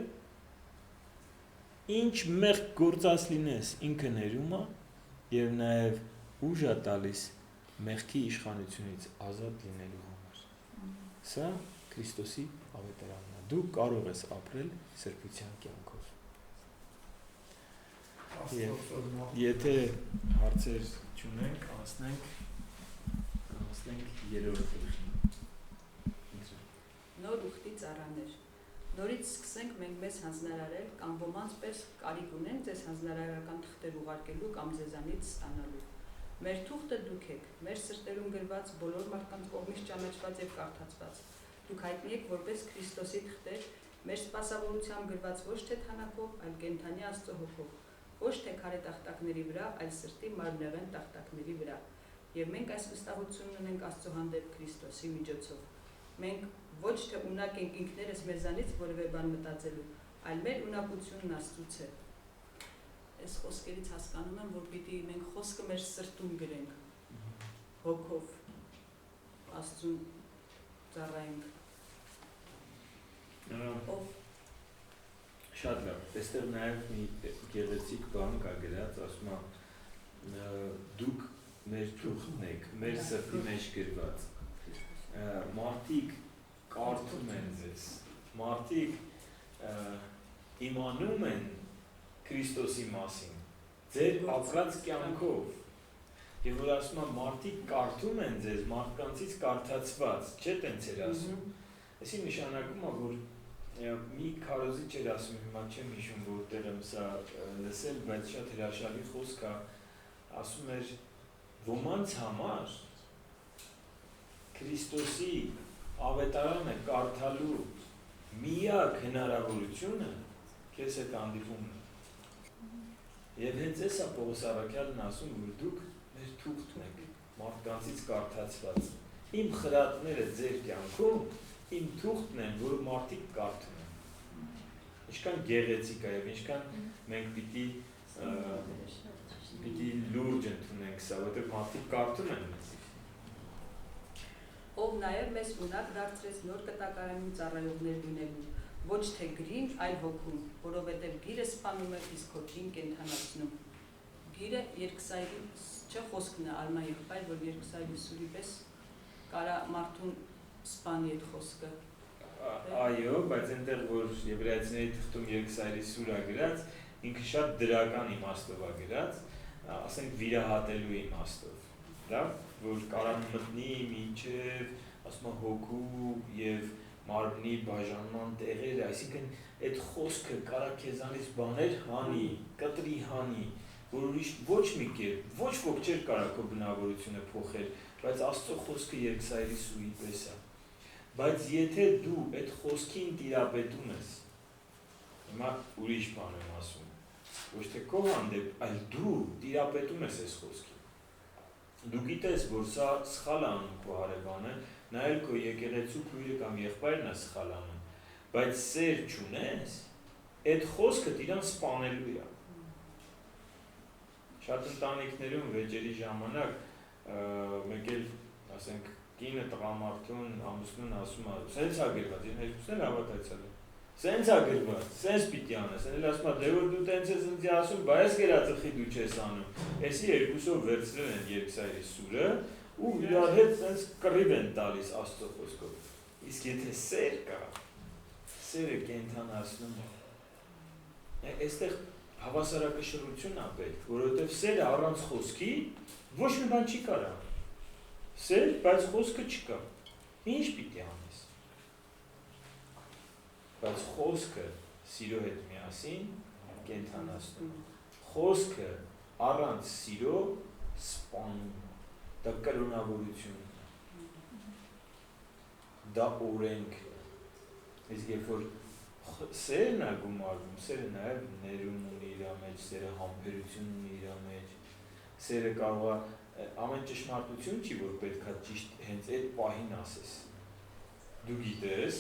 ինչ մեղք գործած լինես, ինքը ներում է եւ նաեւ ուժ է տալիս մեղքի իշխանությունից ազատ լինելու համար։ Սա Քրիստոսի ավետարանն է։ Դու կարող ես ապրել սրբության կյանքով։ Եթե հարցեր չունենք, անցնենք երրորդ ուղին։ Նոր ուխտի ծառաներ։ Նորից սկսենք մենք մեզ հանձնարարել կամ ոմանց պես կարիք ունենք ձեզ հանձնարարական թղթեր ուղարկելու կամ ձեզանից ստանալու։ Մեր թուղթը դուք եք, մեր սրտերում գրված բոլոր մարդկանց կողմից ճանաչված եւ կարդացված։ Դուք հայտնի եք որպես Քրիստոսի թղթեր, մեր սպասավորությամբ գրված ոչ թե թանաքով, այլ կենդանի Աստծո հոգով, ոչ թե քարե տախտակների վրա, այլ սրտի մարմնեղեն տախտակների վրա։ Եվ մենք այս վստահությունն ունենք Աստծո հանդեպ Քրիստոսի միջոցով։ Մենք ոչ թե ունակ ենք ինքներս մեզանից որևէ բան մտածելու, այլ մեր ունակությունն Աստծուց է։ Այս խոսքերից հասկանում եմ, որ պիտի մենք խոսքը մեր սրտում գրենք, հոգով Աստծուն ծառայենք։ Շատ լավ, այստեղ նաև մի գեղեցիկ բան կա գրած, ասում է դուք մեր թուղթն եք, մեր սրտի մեջ գրված։ Մարդիկ կարդում են ձեզ, մարդիկ իմանում են Քրիստոսի մասին, ձեր ապրած կյանքով, եւ որ ասում եմ մարդիկ կարդում են ձեզ, մարդկանցից կարդացված, չէ՞ տենց էր ասում։ Այսի նշանակում է, որ մի քարոզիչ էր ասում, հիմա չեմ հիշում որտեղ եմ սա լսել, բայց շատ հրաշալի խոսք է, ասում էր ոմանց համար Քրիստոսի ավետարանը կարդալու միակ հնարավորությունը քեզ հետ հանդիպումն է։ Եվ հենց էս է Պողոս առաքյալն ասում, որ դուք մեր թուղթն եք, մարդկանցից կարդացված։ Իմ խրատները ձեր կյանքում իմ թուղթն են, որ մարդիկ կարդում են։ Ինչքան գեղեցիկ է եւ ինչքան մենք պիտի լուրջ ընդունենք սա, որովհետեւ մարդիկ կարդում են մեզ։ Ով նաև մեզ ունակ դարձրեց նոր կտակարանում ծառայողներ լինելու, ոչ թե գրին, այլ հոգում, որովհետև գիրը սպանում է, իսկ հոգին կենդանացնում։ Գիրը երկսայրի, չէ խոսքն է Ալմա եղբայր, որ երկսայրի սուրի պես կարա մարդուն սպանի այդ խոսքը։ Այո, բայց այնտեղ, որ եբրայեցիների թղթում երկսայրի սուր է գրած, ինքը շատ դրական իմաստով է գրած, ասենք վիրահատելու իմաստով, լավ, որ կարա մտնի մինչև, ասում է հոգու եւ մարմնի բաժանման տեղերը, այսինքն այդ խոսքը կարա քեզանից բաներ հանի, կտրի հանի, որ ուրիշ ոչ մի կերպ, ոչ ոք չէր կարա քո բնավորությունը փոխել, բայց Աստծո խոսքը երկսայրի սուրի պես է։ Բայց եթե դու այդ խոսքին տիրապետում ես, հիմա ուրիշ բան եմ ասում, ոչ թե քո հանդեպ, այլ դու տիրապետում ես այս խոսքին։ Դու գիտես, որ սա սխալ է անում քո հարևանը, նա էլ քո եկեղեցու քույրը կամ եղբայրն է սխալ անում, բայց սեր չունես, այդ խոսքը իրան սպանելու է։ Շատ ընտանիքներում վեճերի ժամանակ մեկ էլ, ասենք, կինը տղամարդուն ամուսնուն ասում է, սենց է գրված, ես երկուսներ հավատացել եմ, սենց է գրված, սենց պիտի անես, էլ ասում է, դե որ դու տենց ես ինձ ասում, բա ես գերածխի դու չես անում, էսի երկուսով վերցրել են երկսայրի սուրը ու իրար հետ սենց կռիվ են տալիս Աստծո խոսքով, իսկ եթե սեր կա, սերը կենդանացնում է, այստեղ հավասարակշռություն է պետք, որովհետև սերը առանց խոսքի ոչ մի բան չի կարա, սեր, բայց խոսքը չկա, ինչ պիտի անես, բայց խոսքը սիրո հետ միասին կենդանացնում, խոսքը առանց սիրո սպանում, դա կրոնավորություն, դա օրենք, իսկ երբ որ սերն է գումարվում, սերը նաև ներում ունի իր մեջ, սերը համբերություն ունի իր մեջ, սերը կարող է ամեն ճշմարտություն չի, որ պետք է ճիշտ հենց այդ պահին ասես, դու գիտես,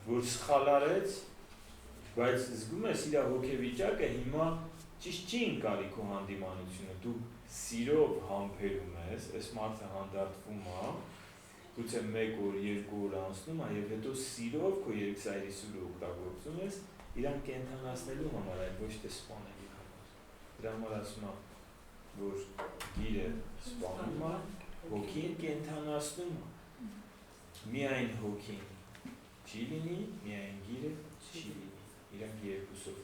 որ սխալ արեց, բայց զգում ես իր հոգեվիճակը հիմա ճիշտ չի ընկալի քո հանդիմանությունը, դու սիրով համբերում ես, այս մարդը հանդարտվում է, գուցե 1 օր, 2 օր անցնում է եւ հետո սիրով քո երկսայրի սուրը օգտագործում ես իրան կենդանացնելու համար, այլ ոչ թե սպանելու համար։ Դրա համար ասում եմ, որ գիրը սպանում է, հոգին կենդանացնում է։ Միայն հոգին չի լինի, միայն գիրը չի լինի։ Իրանք երկուսով։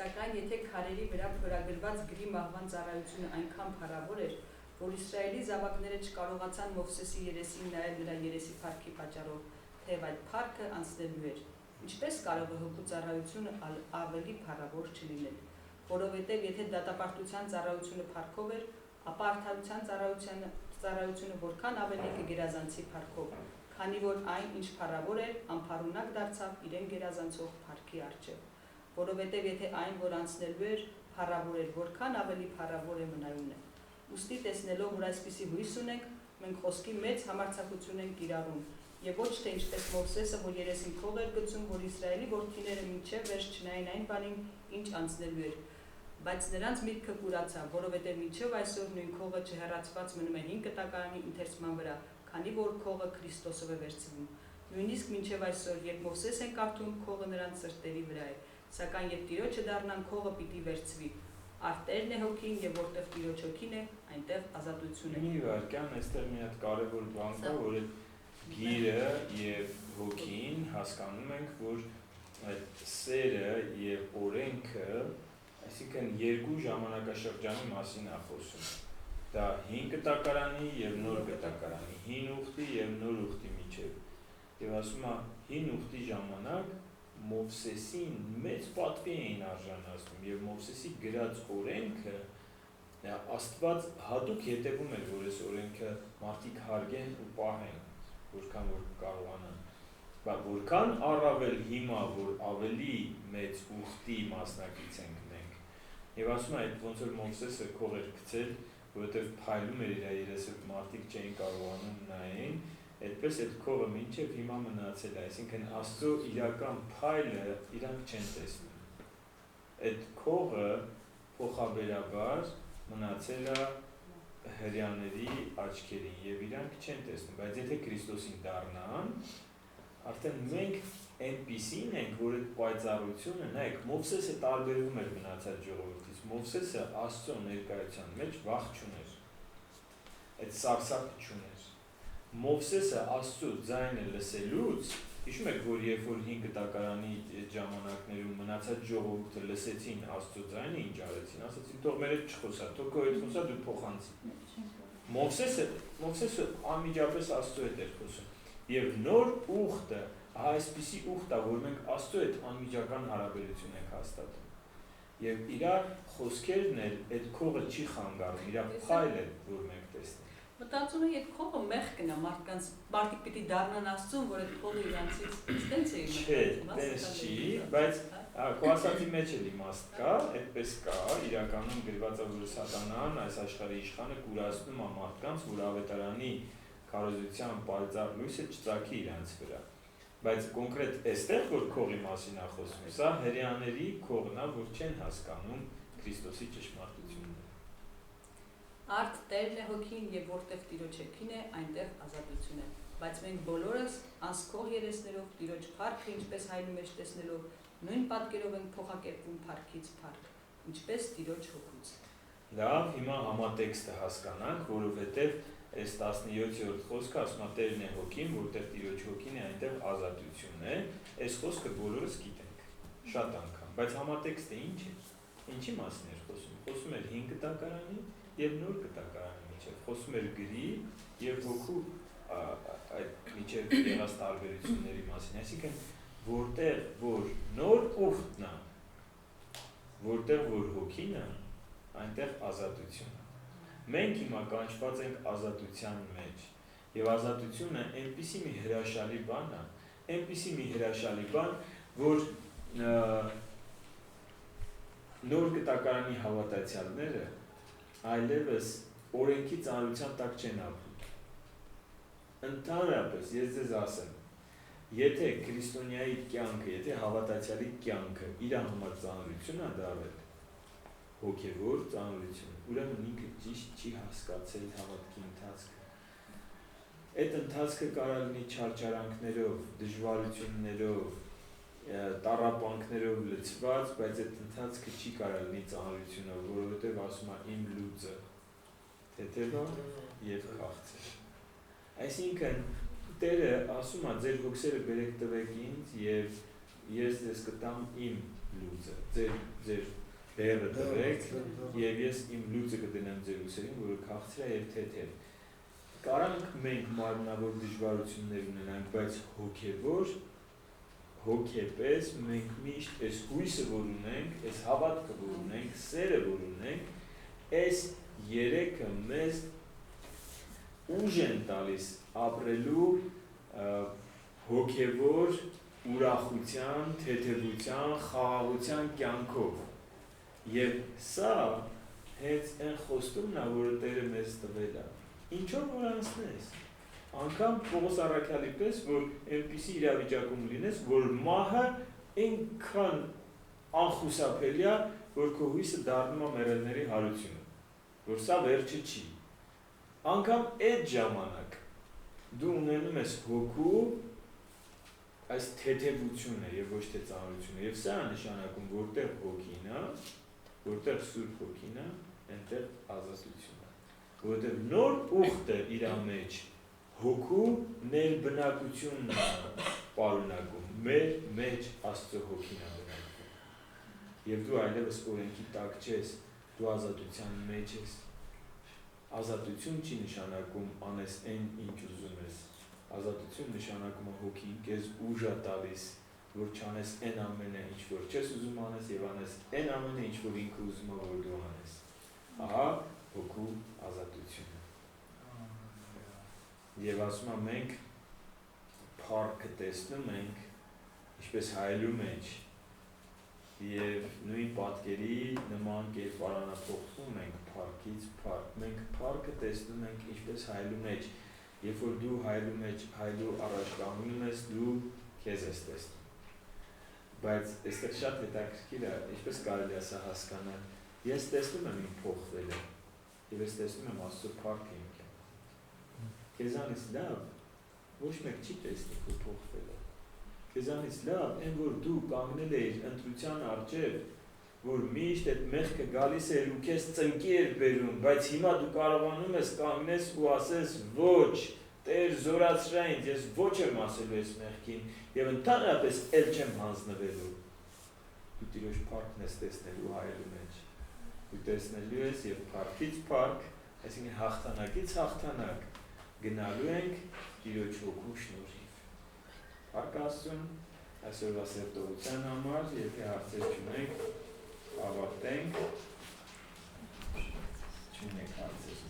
Սակայն եթե քարերի վրա փորագրված գրի մահվան ծառայությունը այնքան փառավոր էր, որ Իսրայելի զավակները չկարողացան Մովսեսի երեսին նայել նրա երեսի փառքի պատճառով, թեև այդ փառքը անցնելու էր, ինչպես կարող է հոգու ծառայությունը ավելի փառավոր չլինել, որովհետև եթե դատապարտության ծառայությունը փառքով էր, ապա արդարության ծառայությունը որքան ավելի կգերազանցի փառքով, քանի որ այն, ինչ փառավոր էր, անփառունակ դարձավ իրեն գերազանցող փառքի առջև, որովհետև եթե այն, որ անցնելու էր, փառավոր էր, որքան ավելի փառավոր է մնայունը։ Ուստի տեսնելով, որ այսպիսի հույս ունենք, մենք խոսքի մեծ համարձակություն ենք կիրառում, եւ ոչ թե ինչպես Մովսեսը, որ երեսին քող էր գցում, որ Իսրայելի որդիները մինչև վերջ չնային այն բանին, ինչ անցնելու էր, բայց նրանց միտքը կուրացավ, որովհետև մինչև այսօր նույն քողը չհեռացված մնում է 5 կտակարանի ընթերցման վրա, քանի որ քողը Քրիստոսով է վերցվում։ Նույնիսկ մինչև այսօր, երբ Մովսես են կարդում, քողը նրանց սրտերի վրա է, սակայն երբ Տիրոջը դառնան, քողը պիտի վերցվի։ Արտերն է հոգին եւ որտեղ Տիրոջ հոգին է, այնտեղ ազատություն է։ Մի վարքյան, այստեղ մի հատ կարևոր բան կա, որ այդ գիրը եւ հոգին հասկանում ենք, որ այդ սերը եւ օրենքը, այսինքն երկու ժամանակաշրջանի մասին է խոսում։ Դա 5 կտակարանի եւ նոր կտակարանի, հին ուխտի եւ նոր ուխտի միջեւ։ Եվ ասում է, հին ուխտի ժամանակ Մովսեսին մեծ պատվի էին արժանացնում եւ Մովսեսի գրած օրենքը Աստված հատուկ հետևում էր, որ այս օրենքը մարդիկ հարգեն ու պահեն, որքան որ կարողանան։ Բայց որքան առավել հիմա, որ ավելի մեծ ուխտի մասնակից ենք մենք։ Եվ ասում է, այդ ոնց որ Մովսեսը քող էր գցել, որովհետեւ փայլում էր իր երեսը, մարդիկ չէին կարողանում նայեն, այդպես այդ քողը մինչև հիմա մնացել է, այսինքն Աստծո իրական փայլը իրանք չեն տեսնում։ Այդ քողը փոխաբերաբար մնացել է հրյաների աչքերին եւ իրանք չեն տեսնում, բայց եթե Քրիստոսին դառնան, արդեն մենք այնպիսին ենք, որ այդ պայծառությունը, նայեք, Մովսեսը տարբերվում էր մնացած ժողովրդից, Մովսեսը Աստծո ներկայության մեջ վախ չուներ, այդ սարսափը չուներ։ Մովսեսը Աստծո ձայնը լսելուց, հիշում եք, որ երբ որ 5 կտակարանի ժամանակներում մնացած ժողովուրդը լսեցին Աստծո ձայնը, ինչ արեցին, ասացին, թող մեր հետ չխոսա, թող քո հետ խոսա, դու փոխանցի։ Մովսեսը անմիջապես Աստծո հետ էր խոսում։ Եվ նոր ուխտը, այսպիսի ուխտ է, որ մենք Աստծո հետ անմիջական հարաբերություն ենք հաստատում։ Եվ իրար խոսքերն էլ այդ քողը չի խանգարում, իր փայլը, որ մենք տեսնենք։ Մտածում եմ, այդ քողը մեղքն է մարդիկ պիտի դառնան Աստծուն, որ այդ քողը իրանցից տենց է իմացել։ Չէ, տենց չի, բայց քո ասածի մեջ էլ իմաստ կա, այդպես կա, իրականում գրված է, որ Սատանան, այս աշխարհի իշխանը կուրացնում է մարդկանց, որ ավետարանի քարոզության պայծառ լույսը չծագի իրանց վրա։ Բայց կոնկրետ այստեղ որ քողի մասին է խոսում, սա հրյաների քողն է, որ չեն հասկանում Քրիստոսի ճշմարտությունը։ Արդ Տերն է հոգին եւ որտեղ Տիրոջ հոգին է, այնտեղ ազատություն է։ Բայց մենք բոլորս անսքող երեսներով Տիրոջ փառքը ինչպես հայտնի մեջ տեսնելով, նույն պատկերով ենք փոխակերպվում փառքից փառք, ինչպես Տիրոջ հոգուց։ Լավ, հիմա համատեքստը հասկանանք, որովհետեւ այս 17-րդ խոսքը ասում է Տերն է հոգին, որտեղ Տիրոջ հոգին է, այնտեղ ազատություն է։ Այս խոսքը բոլորս գիտենք, շատ անգամ, բայց համատեքստը ինչ է։ Ինչի մասին էր խոսում։ Խոսում էր 5 կտակարանի եւ նոր կտակարանի միջեւ, խոսում էր գրի եւ հոգու այդ միջեւ եղած տարբերությունների մասին, այսինքն որտեղ որ նոր ուխտն է, որտեղ որ հոգին է, այնտեղ ազատություն է։ Մենք հիմա կանչված ենք ազատության մեջ եւ ազատությունը այնպիսի մի հրաշալի բան է, այնպիսի մի հրաշալի բան, որ նոր կտակարանի հավատացյալները այլևս օրենքի ծանրության տակ չեն ապրում։ Ընդհանրապես ես ձեզ ասեմ, եթե քրիստոնյայի կյանքը, եթե հավատացյալի կյանքը իր համար ծանրություն է դարձել, հոգևոր ծանրություն, ուրեմն ինքը ճիշտ չի հասկացել հավատքի ընթացքը։ Այդ ընթացքը կարող լինի չարչարանքներով, դժվարություններով, տառապանքներով լցված, բայց այդ ընթացքը չի կարող լինի ծանրությունով, որովհետև ասում է իմ լուծը թեթև է եւ քաղցր։ Այսինքն Տերը ասում է ձեր հոգսերը բերեք տվեք ինձ եւ ես ձեզ կտամ իմ լուծը, ձեր բերը տվեք, եւ ես իմ լուծը կդնեմ ձեր ուսերին, որը քաղցր է եւ թեթև։ Կարանք մենք մարմնավոր դժվարություններ ունենանք, բայց հոգեպես մենք միշտ այս հույսը, որ ունենք, այս հավատքը, որ ունենք, սերը, որ ունենք, այս երեքը մեզ ուժ են տալիս ապրելու հոգևոր ուրախության, թեթևության, խաղաղության կյանքով։ Եվ սա հենց այն խոստումն է, որը Տերը մեզ տվել է։ Ինչով որ անցնես։ Անգամ Պողոս առաքյալի պես, որ այնպիսի իրավիճակում լինես, որ մահը այնքան անխուսափելի է, որ քո հույսը դառնում է մեռելների հարությունը, որ սա վերջը չի։ Անգամ այդ ժամանակ դու ունենում ես հոգու այս թեթևությունը եւ ոչ թե ծանրությունը, եւ սա է նշանակում, որտեղ հոգին է, որտեղ Սուրբ Հոգին է, այնտեղ ազատություն է, որտեղ նոր ուխտ է իր մեջ հոգու ներբնակությունն է պարունակում, մեր մեջ Աստծո Հոգին է բնակվում, եւ դու այլևս օրենքի տակ չես, դու ազատության մեջ ես։ Ազատություն չի նշանակում անես այն ինչ ուզում ես, ազատություն նշանակում է հոգին քեզ ուժ է տալիս, որ չանես այն ամենը, ինչ որ չես ուզում անես, եւ անես այն ամենը, ինչ որ ինքը ուզում է, որ դու անես։ Ահա հոգու ազատությունը։ Եվ ասում եմ, մենք փառքը տեսնում ենք, ինչպես հայելու մեջ, եւ նույն պատկերի նման կերպարանափոխվում ենք փառքից փառք։ Մենք փառքը տեսնում ենք ինչպես հայելու մեջ, երբ որ դու հայելու մեջ հայելու առաջ կանգնում ես, դու քեզ ես տեսնում։ Բայց այստեղ շատ հետաքրքիր է, ինչպես կարելի է սա հասկանալ։ Ես տեսնում եմ իմ փոխվելը, եւ ես տեսնում եմ Աստծո փառքը իմ կյանքում։ Քեզանից լավ ոչ մեկ չի տեսնի քո փոխվելը։ Քեզանից լավ այն, որ դու կանգնել ես ընտրության առջև, որ միշտ այդ մեղքը գալիս էր ու քեզ ծնկի էր բերում, բայց հիմա դու կարողանում ես կանգնես ու ասես ոչ, Տեր զորացրա ինձ, ես ոչ եմ ասելու այս մեղքին եւ ընդհանրապես էլ չեմ հանձնվելու։ Դու Տիրոջ փառքն ես տեսնելու հայելու մեջ։ Դու տեսնելու ես եւ փառքից փառք, այսինքն հաղթանակից հաղթանակ գնալու ենք Տիրոջ հոգու շնորհիվ։ Փառք Աստծուն այսօրվա սերտողության համար, եթե հարցեր չունեք, ավարտենք։ Չունեք հարցեր։